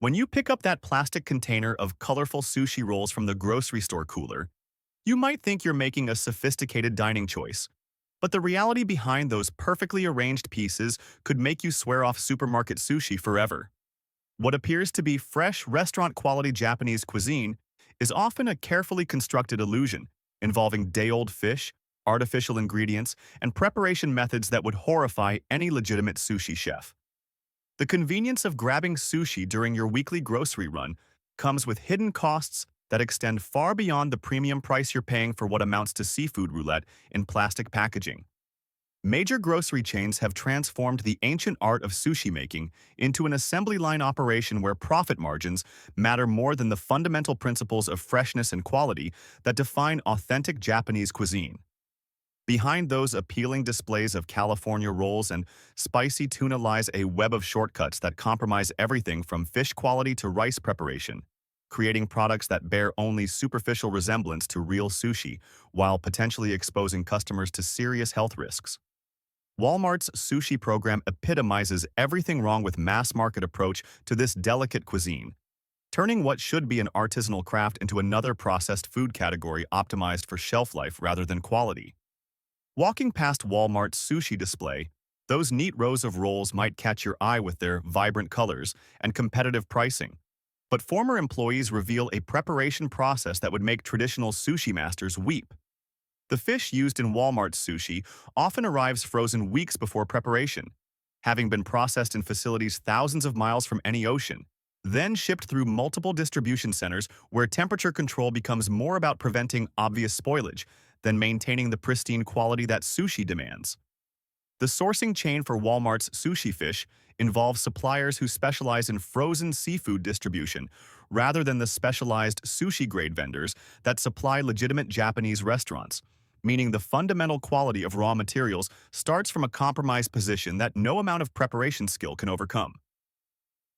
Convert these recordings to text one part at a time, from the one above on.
When you pick up that plastic container of colorful sushi rolls from the grocery store cooler, you might think you're making a sophisticated dining choice. But the reality behind those perfectly arranged pieces could make you swear off supermarket sushi forever. What appears to be fresh, restaurant-quality Japanese cuisine is often a carefully constructed illusion involving day-old fish, artificial ingredients, and preparation methods that would horrify any legitimate sushi chef. The convenience of grabbing sushi during your weekly grocery run comes with hidden costs that extend far beyond the premium price you're paying for what amounts to seafood roulette in plastic packaging. Major grocery chains have transformed the ancient art of sushi making into an assembly line operation where profit margins matter more than the fundamental principles of freshness and quality that define authentic Japanese cuisine. Behind those appealing displays of California rolls and spicy tuna lies a web of shortcuts that compromise everything from fish quality to rice preparation, creating products that bear only superficial resemblance to real sushi while potentially exposing customers to serious health risks. Walmart's sushi program epitomizes everything wrong with mass-market approach to this delicate cuisine, turning what should be an artisanal craft into another processed food category optimized for shelf life rather than quality. Walking past Walmart's sushi display, those neat rows of rolls might catch your eye with their vibrant colors and competitive pricing. But former employees reveal a preparation process that would make traditional sushi masters weep. The fish used in Walmart's sushi often arrives frozen weeks before preparation, having been processed in facilities thousands of miles from any ocean, then shipped through multiple distribution centers where temperature control becomes more about preventing obvious spoilage than maintaining the pristine quality that sushi demands. The sourcing chain for Walmart's sushi fish involves suppliers who specialize in frozen seafood distribution rather than the specialized sushi-grade vendors that supply legitimate Japanese restaurants, meaning the fundamental quality of raw materials starts from a compromised position that no amount of preparation skill can overcome.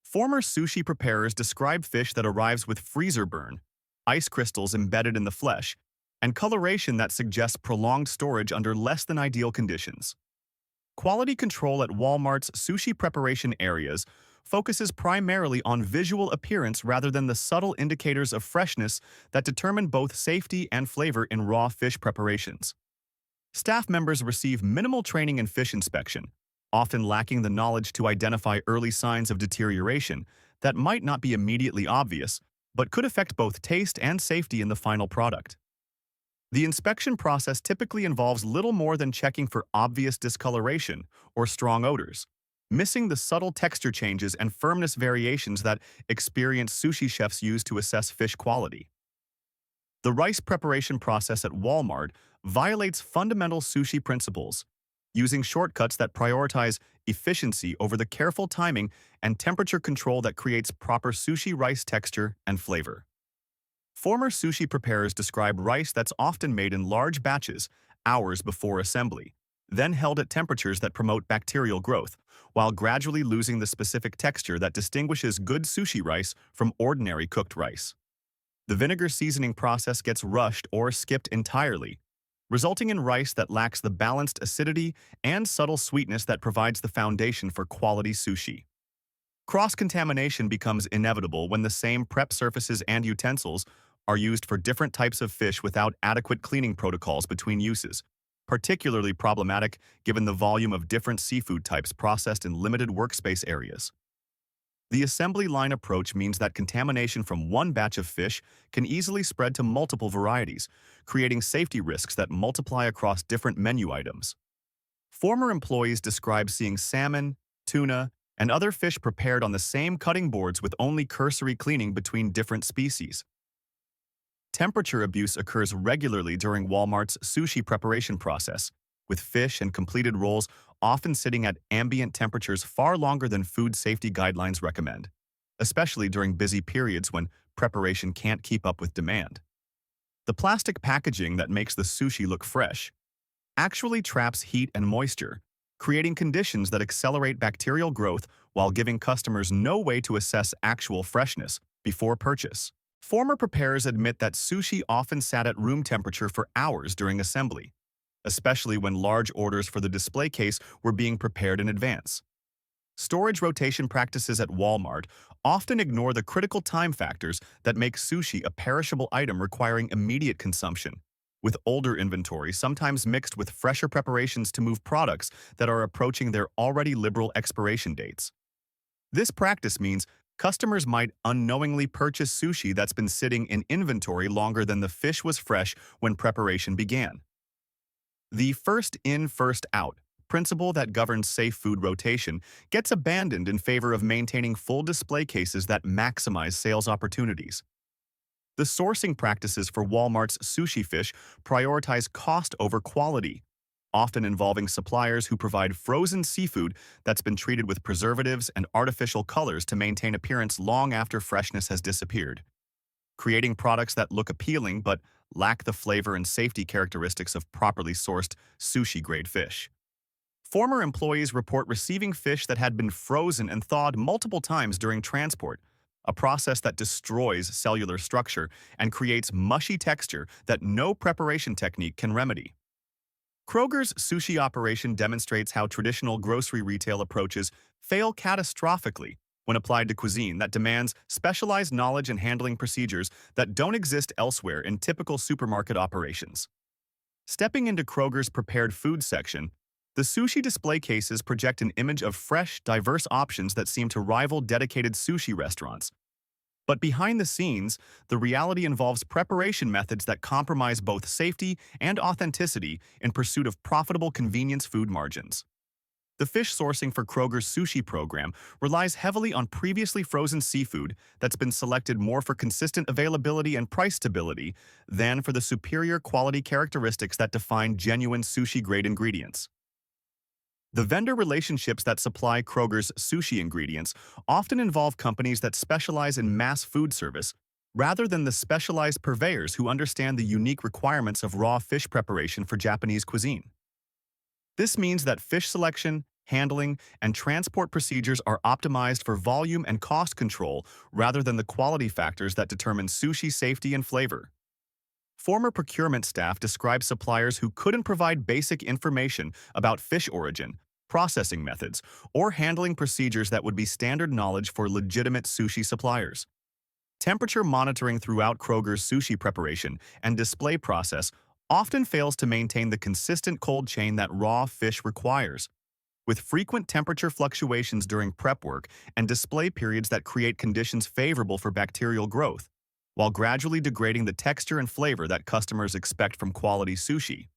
Former sushi preparers describe fish that arrives with freezer burn, ice crystals embedded in the flesh, and coloration that suggests prolonged storage under less than ideal conditions. Quality control at Walmart's sushi preparation areas focuses primarily on visual appearance rather than the subtle indicators of freshness that determine both safety and flavor in raw fish preparations. Staff members receive minimal training in fish inspection, often lacking the knowledge to identify early signs of deterioration that might not be immediately obvious, but could affect both taste and safety in the final product. The inspection process typically involves little more than checking for obvious discoloration or strong odors, missing the subtle texture changes and firmness variations that experienced sushi chefs use to assess fish quality. The rice preparation process at Walmart violates fundamental sushi principles, using shortcuts that prioritize efficiency over the careful timing and temperature control that creates proper sushi rice texture and flavor. Former sushi preparers describe rice that's often made in large batches, hours before assembly, then held at temperatures that promote bacterial growth, while gradually losing the specific texture that distinguishes good sushi rice from ordinary cooked rice. The vinegar seasoning process gets rushed or skipped entirely, resulting in rice that lacks the balanced acidity and subtle sweetness that provides the foundation for quality sushi. Cross-contamination becomes inevitable when the same prep surfaces and utensils are used for different types of fish without adequate cleaning protocols between uses, particularly problematic given the volume of different seafood types processed in limited workspace areas. The assembly line approach means that contamination from one batch of fish can easily spread to multiple varieties, creating safety risks that multiply across different menu items. Former employees describe seeing salmon, tuna, and other fish prepared on the same cutting boards with only cursory cleaning between different species. Temperature abuse occurs regularly during Walmart's sushi preparation process, with fish and completed rolls often sitting at ambient temperatures far longer than food safety guidelines recommend, especially during busy periods when preparation can't keep up with demand. The plastic packaging that makes the sushi look fresh actually traps heat and moisture, creating conditions that accelerate bacterial growth while giving customers no way to assess actual freshness before purchase. Former preparers admit that sushi often sat at room temperature for hours during assembly, especially when large orders for the display case were being prepared in advance. Storage rotation practices at Walmart often ignore the critical time factors that make sushi a perishable item requiring immediate consumption, with older inventory sometimes mixed with fresher preparations to move products that are approaching their already liberal expiration dates. This practice means customers might unknowingly purchase sushi that's been sitting in inventory longer than the fish was fresh when preparation began. The first in, first out principle that governs safe food rotation gets abandoned in favor of maintaining full display cases that maximize sales opportunities. The sourcing practices for Walmart's sushi fish prioritize cost over quality, often involving suppliers who provide frozen seafood that's been treated with preservatives and artificial colors to maintain appearance long after freshness has disappeared, creating products that look appealing but lack the flavor and safety characteristics of properly sourced sushi-grade fish. Former employees report receiving fish that had been frozen and thawed multiple times during transport, a process that destroys cellular structure and creates mushy texture that no preparation technique can remedy. Kroger's sushi operation demonstrates how traditional grocery retail approaches fail catastrophically when applied to cuisine that demands specialized knowledge and handling procedures that don't exist elsewhere in typical supermarket operations. Stepping into Kroger's prepared food section, the sushi display cases project an image of fresh, diverse options that seem to rival dedicated sushi restaurants. But behind the scenes, the reality involves preparation methods that compromise both safety and authenticity in pursuit of profitable convenience food margins. The fish sourcing for Kroger's sushi program relies heavily on previously frozen seafood that's been selected more for consistent availability and price stability than for the superior quality characteristics that define genuine sushi-grade ingredients. The vendor relationships that supply Kroger's sushi ingredients often involve companies that specialize in mass food service, rather than the specialized purveyors who understand the unique requirements of raw fish preparation for Japanese cuisine. This means that fish selection, handling, and transport procedures are optimized for volume and cost control rather than the quality factors that determine sushi safety and flavor. Former procurement staff describe suppliers who couldn't provide basic information about fish origin, processing methods, or handling procedures that would be standard knowledge for legitimate sushi suppliers. Temperature monitoring throughout Kroger's sushi preparation and display process often fails to maintain the consistent cold chain that raw fish requires, with frequent temperature fluctuations during prep work and display periods that create conditions favorable for bacterial growth, while gradually degrading the texture and flavor that customers expect from quality sushi.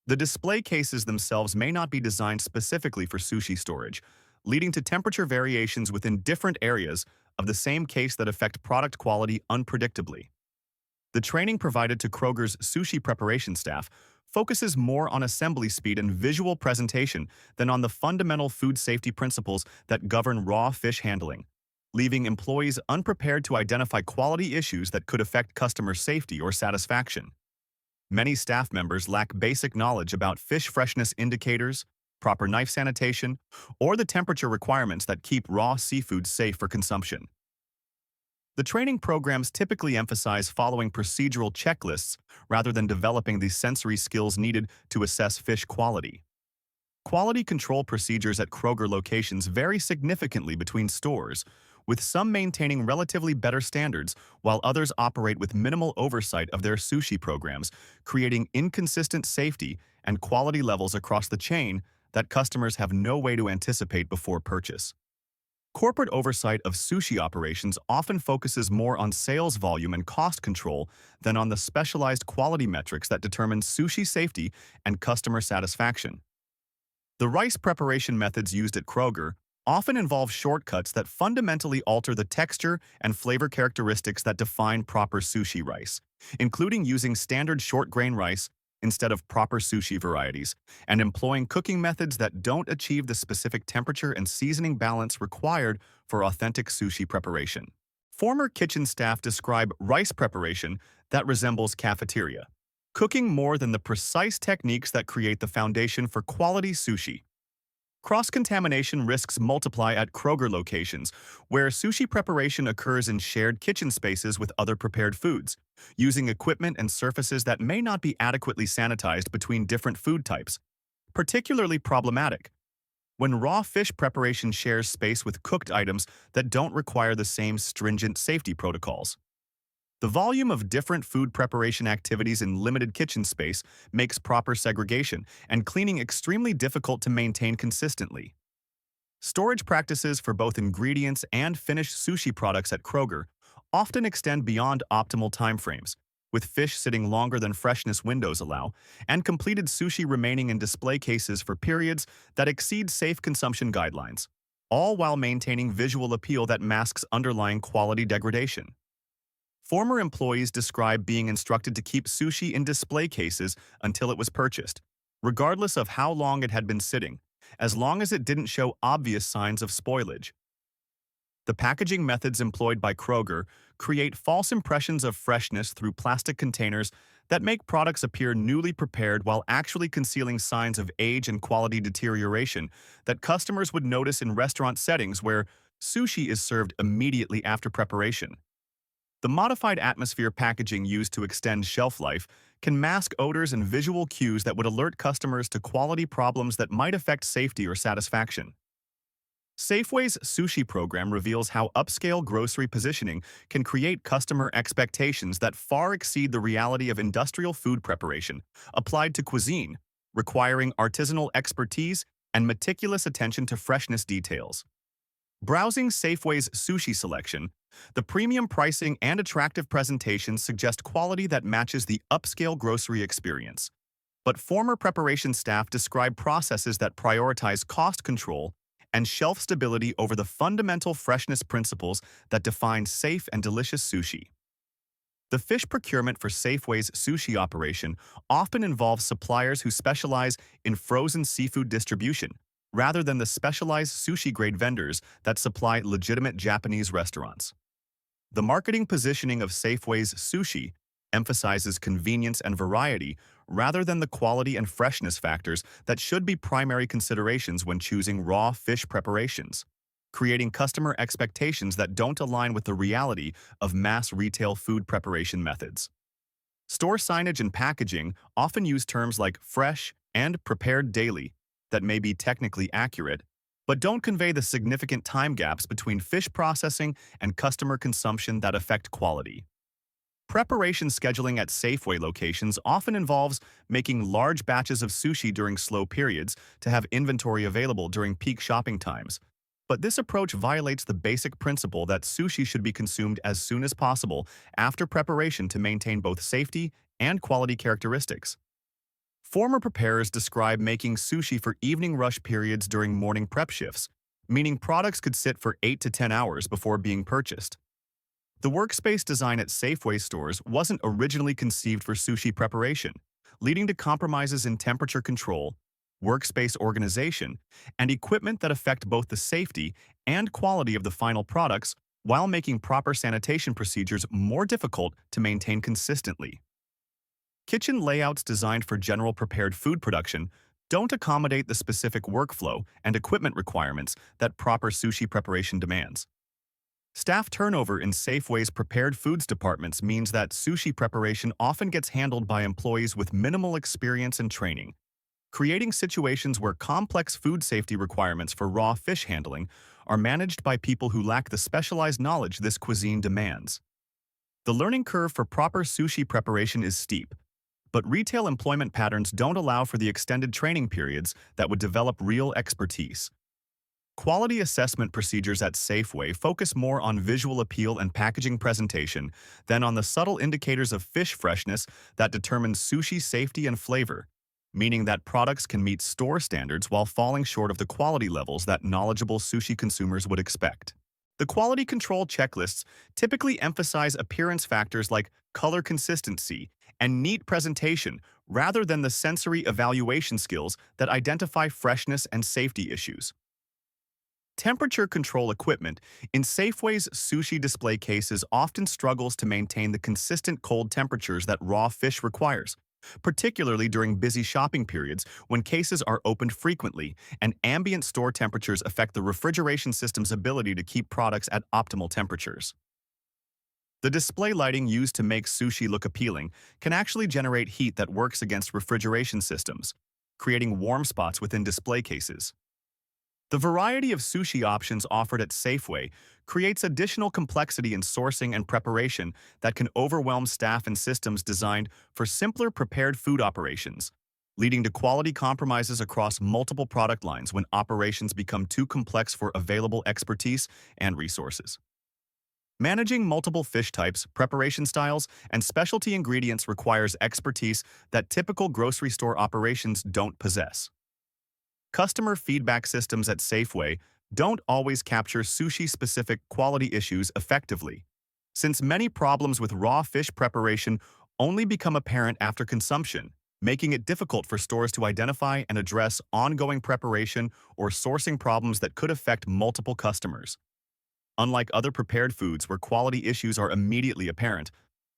The display cases themselves may not be designed specifically for sushi storage, leading to temperature variations within different areas of the same case that affect product quality unpredictably. The training provided to Kroger's sushi preparation staff focuses more on assembly speed and visual presentation than on the fundamental food safety principles that govern raw fish handling, leaving employees unprepared to identify quality issues that could affect customer safety or satisfaction. Many staff members lack basic knowledge about fish freshness indicators, proper knife sanitation, or the temperature requirements that keep raw seafood safe for consumption. The training programs typically emphasize following procedural checklists rather than developing the sensory skills needed to assess fish quality. Quality control procedures at Kroger locations vary significantly between stores, with some maintaining relatively better standards while others operate with minimal oversight of their sushi programs, creating inconsistent safety and quality levels across the chain that customers have no way to anticipate before purchase. Corporate oversight of sushi operations often focuses more on sales volume and cost control than on the specialized quality metrics that determine sushi safety and customer satisfaction. The rice preparation methods used at Kroger often involve shortcuts that fundamentally alter the texture and flavor characteristics that define proper sushi rice, including using standard short-grain rice instead of proper sushi varieties, and employing cooking methods that don't achieve the specific temperature and seasoning balance required for authentic sushi preparation. Former kitchen staff describe rice preparation that resembles cafeteria, cooking more than the precise techniques that create the foundation for quality sushi. Cross-contamination risks multiply at Kroger locations, where sushi preparation occurs in shared kitchen spaces with other prepared foods, using equipment and surfaces that may not be adequately sanitized between different food types, particularly problematic when raw fish preparation shares space with cooked items that don't require the same stringent safety protocols. The volume of different food preparation activities in limited kitchen space makes proper segregation and cleaning extremely difficult to maintain consistently. Storage practices for both ingredients and finished sushi products at Kroger often extend beyond optimal timeframes, with fish sitting longer than freshness windows allow, and completed sushi remaining in display cases for periods that exceed safe consumption guidelines, all while maintaining visual appeal that masks underlying quality degradation. Former employees describe being instructed to keep sushi in display cases until it was purchased, regardless of how long it had been sitting, as long as it didn't show obvious signs of spoilage. The packaging methods employed by Kroger create false impressions of freshness through plastic containers that make products appear newly prepared while actually concealing signs of age and quality deterioration that customers would notice in restaurant settings where sushi is served immediately after preparation. The modified atmosphere packaging used to extend shelf life can mask odors and visual cues that would alert customers to quality problems that might affect safety or satisfaction. Safeway's sushi program reveals how upscale grocery positioning can create customer expectations that far exceed the reality of industrial food preparation applied to cuisine, requiring artisanal expertise and meticulous attention to freshness details. Browsing Safeway's sushi selection, the premium pricing and attractive presentation suggest quality that matches the upscale grocery experience. But former preparation staff describe processes that prioritize cost control and shelf stability over the fundamental freshness principles that define safe and delicious sushi. The fish procurement for Safeway's sushi operation often involves suppliers who specialize in frozen seafood distribution, rather than the specialized sushi-grade vendors that supply legitimate Japanese restaurants. The marketing positioning of Safeway's sushi emphasizes convenience and variety rather than the quality and freshness factors that should be primary considerations when choosing raw fish preparations, creating customer expectations that don't align with the reality of mass retail food preparation methods. Store signage and packaging often use terms like fresh and prepared daily that may be technically accurate, but don't convey the significant time gaps between fish processing and customer consumption that affect quality. Preparation scheduling at Safeway locations often involves making large batches of sushi during slow periods to have inventory available during peak shopping times. But this approach violates the basic principle that sushi should be consumed as soon as possible after preparation to maintain both safety and quality characteristics. Former preparers describe making sushi for evening rush periods during morning prep shifts, meaning products could sit for 8 to 10 hours before being purchased. The workspace design at Safeway stores wasn't originally conceived for sushi preparation, leading to compromises in temperature control, workspace organization, and equipment that affect both the safety and quality of the final products while making proper sanitation procedures more difficult to maintain consistently. Kitchen layouts designed for general prepared food production don't accommodate the specific workflow and equipment requirements that proper sushi preparation demands. Staff turnover in Safeway's prepared foods departments means that sushi preparation often gets handled by employees with minimal experience and training, creating situations where complex food safety requirements for raw fish handling are managed by people who lack the specialized knowledge this cuisine demands. The learning curve for proper sushi preparation is steep, but retail employment patterns don't allow for the extended training periods that would develop real expertise. Quality assessment procedures at Safeway focus more on visual appeal and packaging presentation than on the subtle indicators of fish freshness that determine sushi safety and flavor, meaning that products can meet store standards while falling short of the quality levels that knowledgeable sushi consumers would expect. The quality control checklists typically emphasize appearance factors like color consistency and neat presentation rather than the sensory evaluation skills that identify freshness and safety issues. Temperature control equipment in Safeway's sushi display cases often struggles to maintain the consistent cold temperatures that raw fish requires, particularly during busy shopping periods when cases are opened frequently and ambient store temperatures affect the refrigeration system's ability to keep products at optimal temperatures. The display lighting used to make sushi look appealing can actually generate heat that works against refrigeration systems, creating warm spots within display cases. The variety of sushi options offered at Safeway creates additional complexity in sourcing and preparation that can overwhelm staff and systems designed for simpler prepared food operations, leading to quality compromises across multiple product lines when operations become too complex for available expertise and resources. Managing multiple fish types, preparation styles, and specialty ingredients requires expertise that typical grocery store operations don't possess. Customer feedback systems at Safeway don't always capture sushi-specific quality issues effectively, since many problems with raw fish preparation only become apparent after consumption, making it difficult for stores to identify and address ongoing preparation or sourcing problems that could affect multiple customers. Unlike other prepared foods where quality issues are immediately apparent,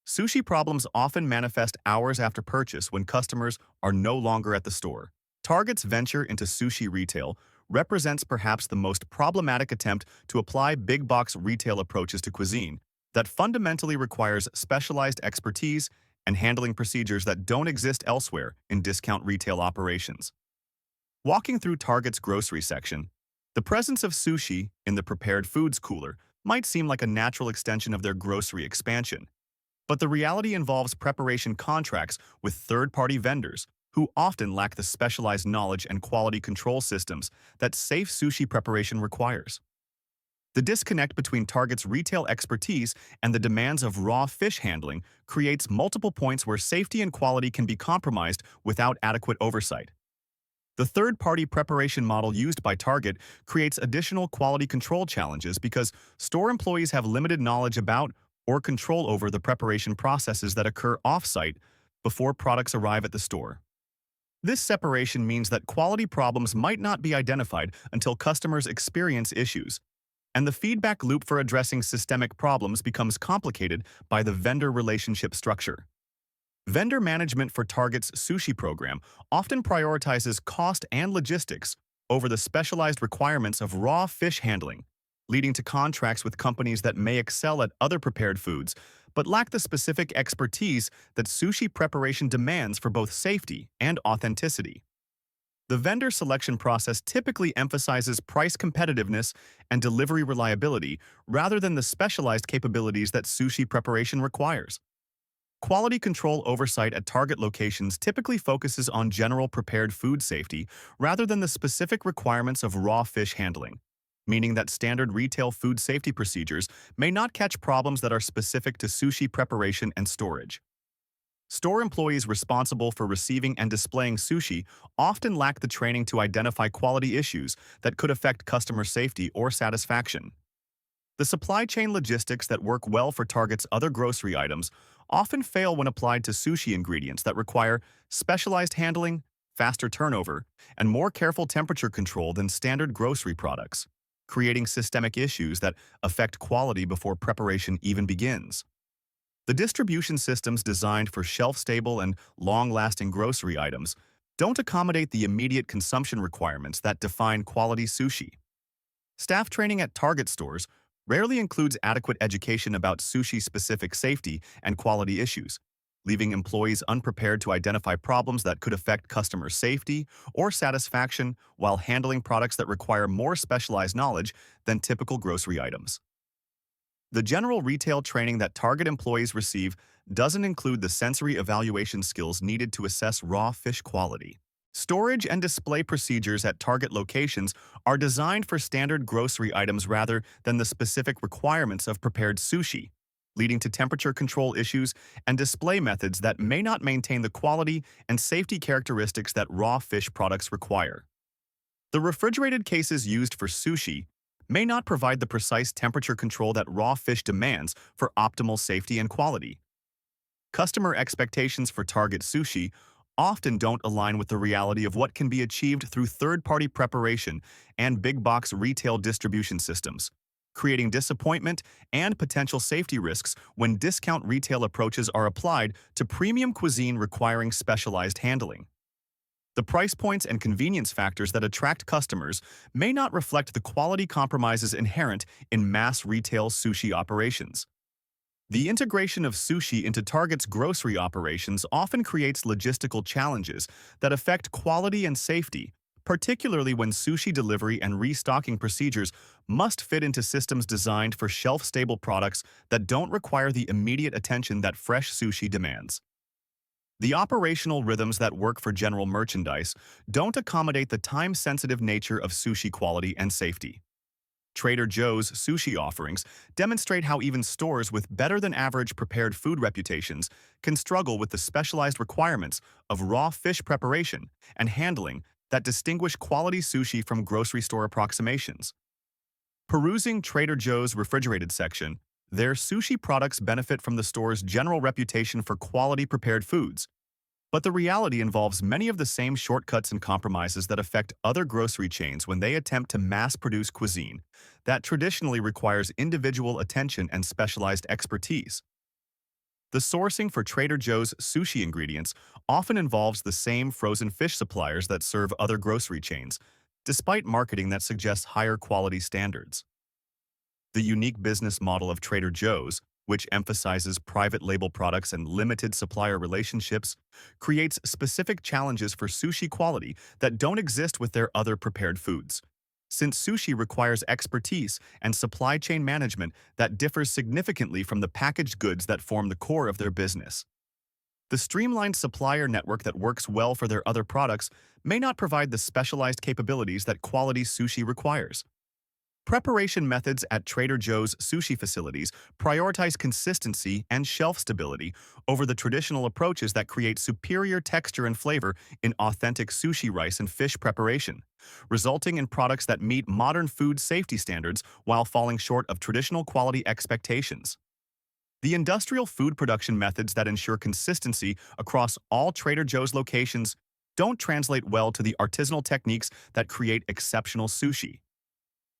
sushi problems often manifest hours after purchase when customers are no longer at the store. Target's venture into sushi retail represents perhaps the most problematic attempt to apply big-box retail approaches to cuisine that fundamentally requires specialized expertise and handling procedures that don't exist elsewhere in discount retail operations. Walking through Target's grocery section, the presence of sushi in the prepared foods cooler might seem like a natural extension of their grocery expansion, but the reality involves preparation contracts with third-party vendors who often lack the specialized knowledge and quality control systems that safe sushi preparation requires. The disconnect between Target's retail expertise and the demands of raw fish handling creates multiple points where safety and quality can be compromised without adequate oversight. The third-party preparation model used by Target creates additional quality control challenges because store employees have limited knowledge about or control over the preparation processes that occur off-site before products arrive at the store. This separation means that quality problems might not be identified until customers experience issues, and the feedback loop for addressing systemic problems becomes complicated by the vendor relationship structure. Vendor management for Target's sushi program often prioritizes cost and logistics over the specialized requirements of raw fish handling, leading to contracts with companies that may excel at other prepared foods but lack the specific expertise that sushi preparation demands for both safety and authenticity. The vendor selection process typically emphasizes price competitiveness and delivery reliability rather than the specialized capabilities that sushi preparation requires. Quality control oversight at Target locations typically focuses on general prepared food safety rather than the specific requirements of raw fish handling, meaning that standard retail food safety procedures may not catch problems that are specific to sushi preparation and storage. Store employees responsible for receiving and displaying sushi often lack the training to identify quality issues that could affect customer safety or satisfaction. The supply chain logistics that work well for Target's other grocery items often fail when applied to sushi ingredients that require specialized handling, faster turnover, and more careful temperature control than standard grocery products, creating systemic issues that affect quality before preparation even begins. The distribution systems designed for shelf-stable and long-lasting grocery items don't accommodate the immediate consumption requirements that define quality sushi. Staff training at Target stores rarely includes adequate education about sushi-specific safety and quality issues, leaving employees unprepared to identify problems that could affect customer safety or satisfaction while handling products that require more specialized knowledge than typical grocery items. The general retail training that Target employees receive doesn't include the sensory evaluation skills needed to assess raw fish quality. Storage and display procedures at Target locations are designed for standard grocery items rather than the specific requirements of prepared sushi, leading to temperature control issues and display methods that may not maintain the quality and safety characteristics that raw fish products require. The refrigerated cases used for sushi may not provide the precise temperature control that raw fish demands for optimal safety and quality. Customer expectations for Target sushi often don't align with the reality of what can be achieved through third-party preparation and big-box retail distribution systems, creating disappointment and potential safety risks when discount retail approaches are applied to premium cuisine requiring specialized handling. The price points and convenience factors that attract customers may not reflect the quality compromises inherent in mass retail sushi operations. The integration of sushi into Target's grocery operations often creates logistical challenges that affect quality and safety, particularly when sushi delivery and restocking procedures must fit into systems designed for shelf-stable products that don't require the immediate attention that fresh sushi demands. The operational rhythms that work for general merchandise don't accommodate the time-sensitive nature of sushi quality and safety. Trader Joe's sushi offerings demonstrate how even stores with better-than-average prepared food reputations can struggle with the specialized requirements of raw fish preparation and handling that distinguish quality sushi from grocery store approximations. Perusing Trader Joe's refrigerated section, their sushi products benefit from the store's general reputation for quality prepared foods, but the reality involves many of the same shortcuts and compromises that affect other grocery chains when they attempt to mass-produce cuisine that traditionally requires individual attention and specialized expertise. The sourcing for Trader Joe's sushi ingredients often involves the same frozen fish suppliers that serve other grocery chains, despite marketing that suggests higher quality standards. The unique business model of Trader Joe's, which emphasizes private label products and limited supplier relationships, creates specific challenges for sushi quality that don't exist with their other prepared foods. Since sushi requires expertise and supply chain management that differs significantly from the packaged goods that form the core of their business. The streamlined supplier network that works well for their other products may not provide the specialized capabilities that quality sushi requires. Preparation methods at Trader Joe's sushi facilities prioritize consistency and shelf stability over the traditional approaches that create superior texture and flavor in authentic sushi rice and fish preparation, resulting in products that meet modern food safety standards while falling short of traditional quality expectations. The industrial food production methods that ensure consistency across all Trader Joe's locations don't translate well to the artisanal techniques that create exceptional sushi.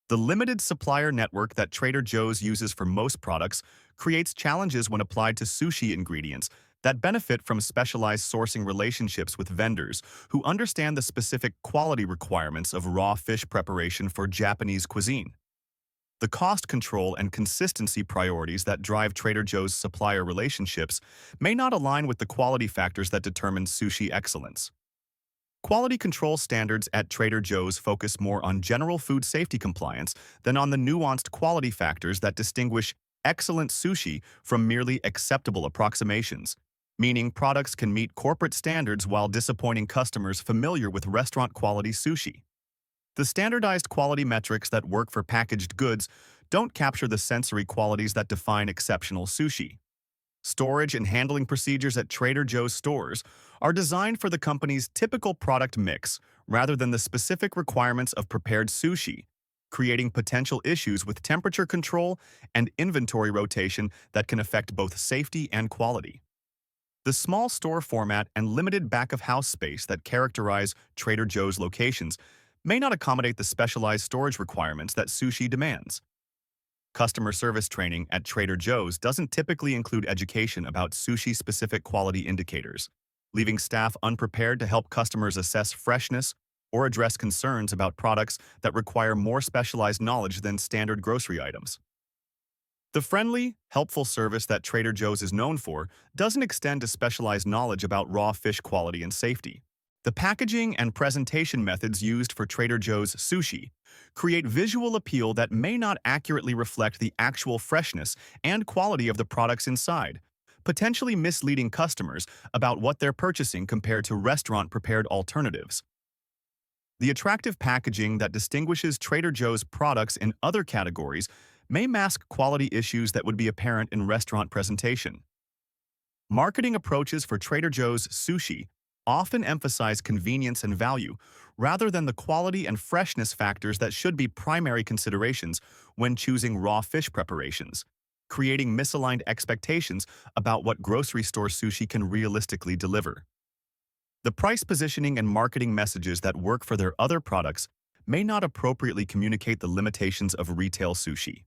The limited supplier network that Trader Joe's uses for most products creates challenges when applied to sushi ingredients that benefit from specialized sourcing relationships with vendors who understand the specific quality requirements of raw fish preparation for Japanese cuisine. The cost control and consistency priorities that drive Trader Joe's supplier relationships may not align with the quality factors that determine sushi excellence. Quality control standards at Trader Joe's focus more on general food safety compliance than on the nuanced quality factors that distinguish excellent sushi from merely acceptable approximations, meaning products can meet corporate standards while disappointing customers familiar with restaurant-quality sushi. The standardized quality metrics that work for packaged goods don't capture the sensory qualities that define exceptional sushi. Storage and handling procedures at Trader Joe's stores are designed for the company's typical product mix rather than the specific requirements of prepared sushi, creating potential issues with temperature control and inventory rotation that can affect both safety and quality. The small store format and limited back-of-house space that characterize Trader Joe's locations may not accommodate the specialized storage requirements that sushi demands. Customer service training at Trader Joe's doesn't typically include education about sushi-specific quality indicators, leaving staff unprepared to help customers assess freshness or address concerns about products that require more specialized knowledge than standard grocery items. The friendly, helpful service that Trader Joe's is known for doesn't extend to specialized knowledge about raw fish quality and safety. The packaging and presentation methods used for Trader Joe's sushi create visual appeal that may not accurately reflect the actual freshness and quality of the products inside, potentially misleading customers about what they're purchasing compared to restaurant-prepared alternatives. The attractive packaging that distinguishes Trader Joe's products in other categories may mask quality issues that would be apparent in restaurant presentation. Marketing approaches for Trader Joe's sushi often emphasize convenience and value, rather than the quality and freshness factors that should be primary considerations when choosing raw fish preparations, creating misaligned expectations about what grocery store sushi can realistically deliver. The price positioning and marketing messages that work for their other products may not appropriately communicate the limitations of retail sushi.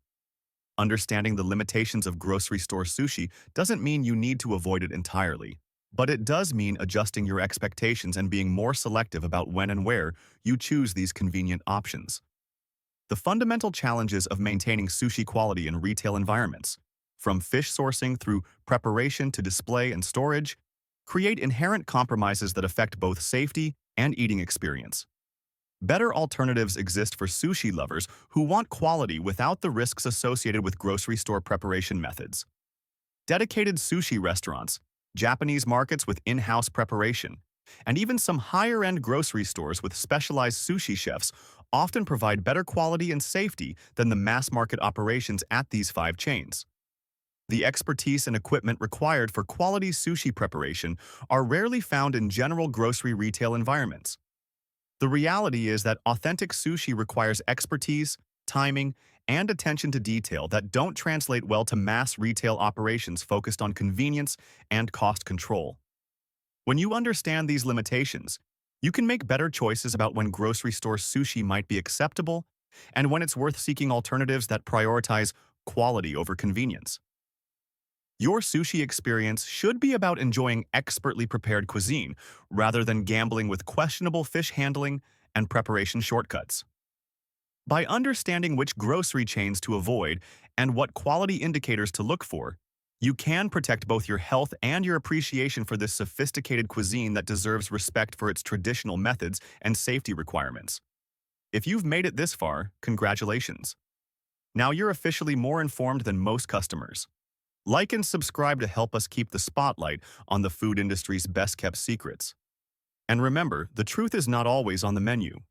Understanding the limitations of grocery store sushi doesn't mean you need to avoid it entirely, but it does mean adjusting your expectations and being more selective about when and where you choose these convenient options. The fundamental challenges of maintaining sushi quality in retail environments, from fish sourcing through preparation to display and storage, create inherent compromises that affect both safety and eating experience. Better alternatives exist for sushi lovers who want quality without the risks associated with grocery store preparation methods. Dedicated sushi restaurants, Japanese markets with in-house preparation, and even some higher-end grocery stores with specialized sushi chefs often provide better quality and safety than the mass-market operations at these five chains. The expertise and equipment required for quality sushi preparation are rarely found in general grocery retail environments. The reality is that authentic sushi requires expertise, timing, and attention to detail that don't translate well to mass retail operations focused on convenience and cost control. When you understand these limitations, you can make better choices about when grocery store sushi might be acceptable and when it's worth seeking alternatives that prioritize quality over convenience. Your sushi experience should be about enjoying expertly prepared cuisine rather than gambling with questionable fish handling and preparation shortcuts. By understanding which grocery chains to avoid and what quality indicators to look for, you can protect both your health and your appreciation for this sophisticated cuisine that deserves respect for its traditional methods and safety requirements. If you've made it this far, congratulations. Now you're officially more informed than most customers. Like and subscribe to help us keep the spotlight on the food industry's best-kept secrets. And remember, the truth is not always on the menu.